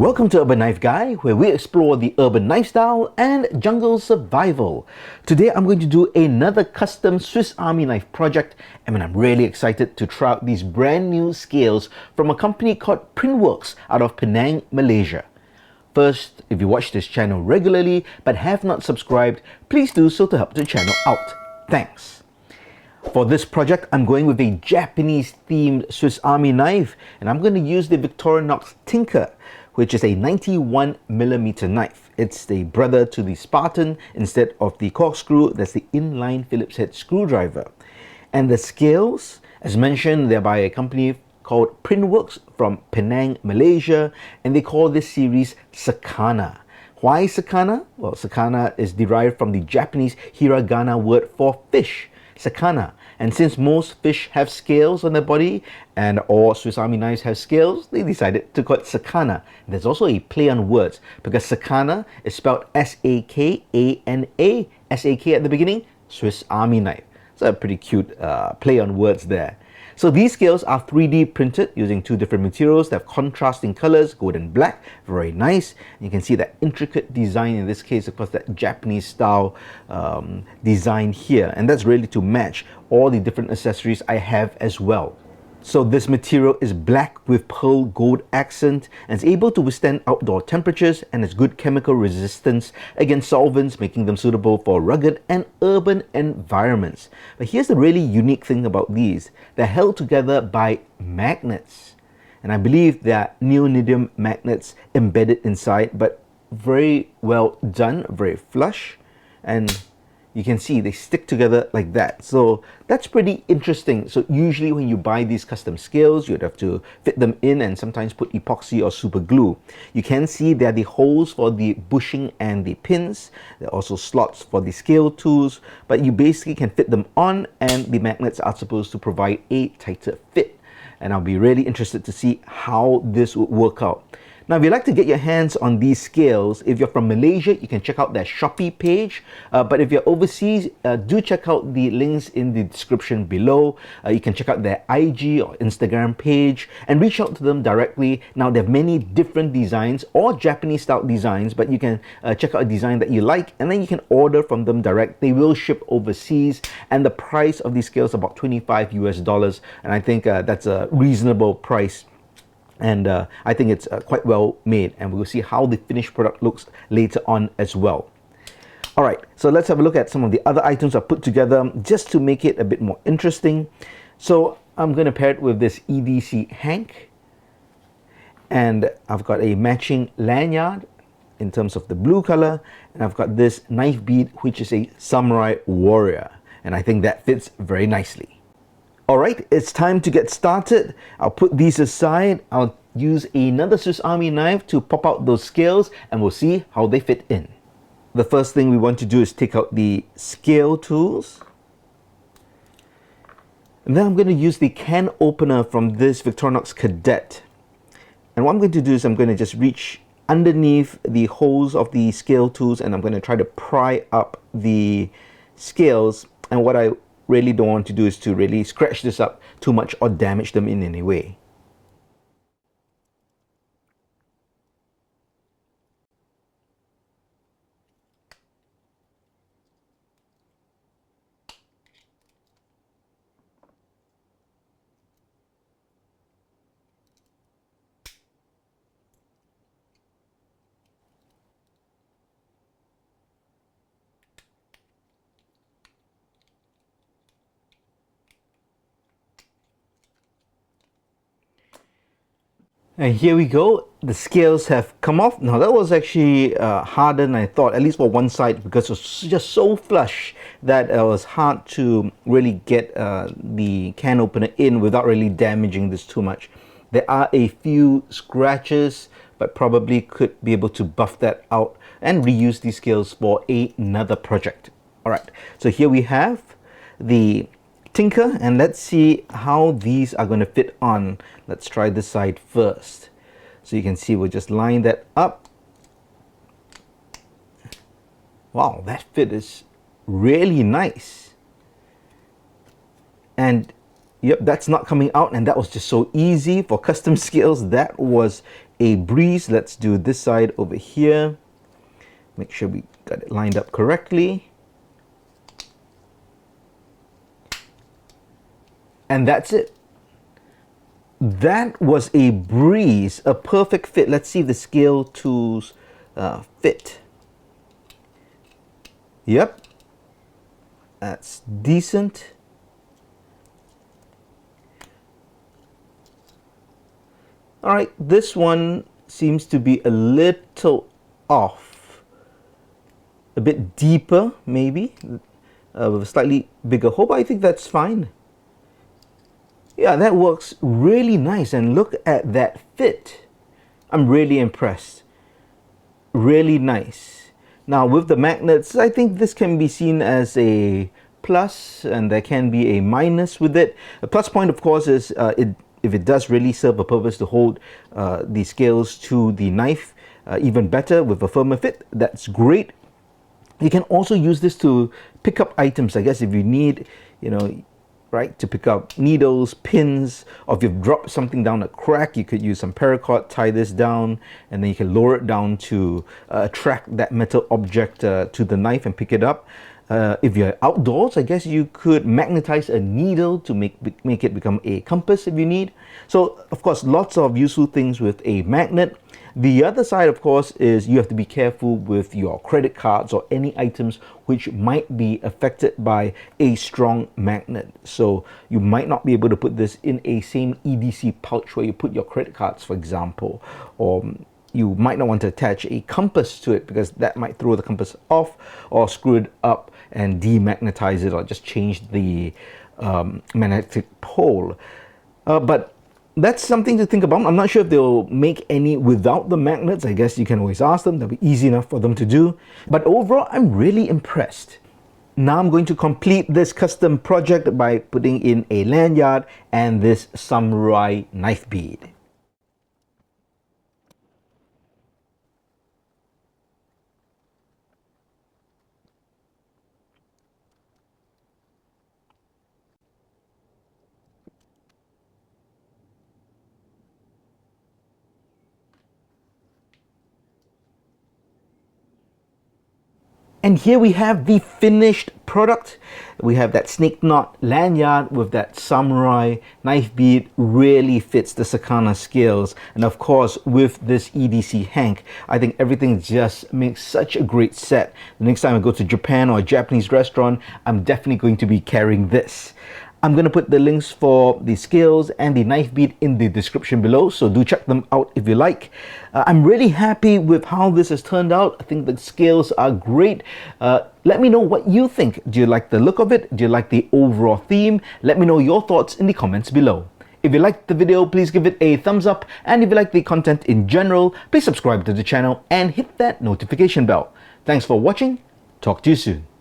Welcome to Urban Knife Guy, where we explore the urban knife style and jungle survival. Today I'm going to do another custom Swiss Army knife project, and I'm really excited to try out these brand new scales from a company called Prynn Works out of Penang, Malaysia. First, if you watch this channel regularly but have not subscribed, please do so to help the channel out. Thanks. For this project, I'm going with a Japanese themed Swiss Army knife, and I'm going to use the Victorinox Tinker, which is a 91mm knife. It's the brother to the Spartan. Instead of the corkscrew, that's the inline Phillips head screwdriver. And the scales, as mentioned, they're by a company called Prynn Works from Penang, Malaysia, and they call this series Sakana. Why Sakana? Well, Sakana is derived from the Japanese Hiragana word for fish, Sakana. And since most fish have scales on their body, and all Swiss Army knives have scales, they decided to call it Sakana. There's also a play on words, because Sakana is spelled S-A-K-A-N-A, S-A-K at the beginning, Swiss Army knife. So a pretty cute play on words there. So these scales are 3D printed using two different materials that have contrasting colors, gold and black, very nice. You can see that intricate design, in this case, of course, that Japanese style design here. And that's really to match all the different accessories I have as well. So this material is black with pearl gold accent and is able to withstand outdoor temperatures and has good chemical resistance against solvents, making them suitable for rugged and urban environments. But here's the really unique thing about these. They're held together by magnets. And I believe they are neodymium magnets embedded inside, but very well done, very flush. And you can see they stick together like that. So that's pretty interesting. So usually when you buy these custom scales, you'd have to fit them in and sometimes put epoxy or super glue. You can see there are the holes for the bushing and the pins. There are also slots for the scale tools, but you basically can fit them on, and the magnets are supposed to provide a tighter fit. And I'll be really interested to see how this would work out. Now, if you'd like to get your hands on these scales, if you're from Malaysia, you can check out their Shopee page. But if you're overseas, do check out the links in the description below. You can check out their IG or Instagram page and reach out to them directly. Now, they have many different designs or Japanese style designs, but you can check out a design that you like, and then you can order from them direct. They will ship overseas, and the price of these scales is about $25 US, and I think that's a reasonable price. And I think it's quite well made, and we'll see how the finished product looks later on as well. All right, so let's have a look at some of the other items I put together just to make it a bit more interesting. So I'm going to pair it with this EDC Hank, and I've got a matching lanyard in terms of the blue color, and I've got this knife bead, which is a samurai warrior, and I think that fits very nicely. Alright, it's time to get started. I'll put these aside. I'll use another Swiss Army knife to pop out those scales, and we'll see how they fit in. The first thing we want to do is take out the scale tools. And then I'm going to use the can opener from this Victorinox Cadet. And what I'm going to do is I'm going to just reach underneath the holes of the scale tools, and I'm going to try to pry up the scales. And what I really don't want to do is to really scratch this up too much or damage them in any way. And here we go, the scales have come off. Now that was actually harder than I thought, at least for one side, because it was just so flush that it was hard to really get the can opener in without really damaging this too much. There are a few scratches, but probably could be able to buff that out and reuse these scales for another project. All right, so here we have the Tinker, and let's see how these are going to fit on. Let's try this side first. So you can see we'll just line that up. Wow, that fit is really nice. And Yep, that's not coming out, and that was just so easy for custom scales. That was a breeze. Let's do this side over here. Make sure we got it lined up correctly. And that's it. That was a breeze, a perfect fit. Let's see if the scale tools fit. Yep, that's decent. All right, this one seems to be a little off, a bit deeper maybe, with a slightly bigger hole, but I think that's fine. Yeah, that works really nice, and look at that fit. I'm really impressed. Really nice. Now with the magnets, I think this can be seen as a plus, and there can be a minus with it. A plus point, of course, is if it does really serve a purpose to hold the scales to the knife even better with a firmer fit, that's great. You can also use this to pick up items, I guess, if you need, you know, right, to pick up needles, pins, or if you've dropped something down a crack, you could use some paracord, tie this down, and then you can lower it down to attract that metal object to the knife and pick it up. If you're outdoors, I guess you could magnetize a needle to make it become a compass if you need. So, of course, lots of useful things with a magnet. The other side, of course, is you have to be careful with your credit cards or any items which might be affected by a strong magnet. So you might not be able to put this in a same EDC pouch where you put your credit cards, for example, or you might not want to attach a compass to it because that might throw the compass off or screw it up and demagnetize it or just change the magnetic pole. But that's something to think about. I'm not sure if they'll make any without the magnets. I guess you can always ask them. That'll be easy enough for them to do. But overall, I'm really impressed. Now I'm going to complete this custom project by putting in a lanyard and this samurai knife bead. And here we have the finished product. We have that snake knot lanyard with that samurai knife bead. Really fits the Sakana scales. And of course, with this EDC hank, I think everything just makes such a great set. The next time I go to Japan or a Japanese restaurant, I'm definitely going to be carrying this. I'm going to put the links for the scales and the knife bead in the description below, so do check them out if you like. I'm really happy with how this has turned out. I think the scales are great. Let me know what you think. Do you like the look of it? Do you like the overall theme? Let me know your thoughts in the comments below. If you liked the video, please give it a thumbs up. And if you like the content in general, please subscribe to the channel and hit that notification bell. Thanks for watching. Talk to you soon.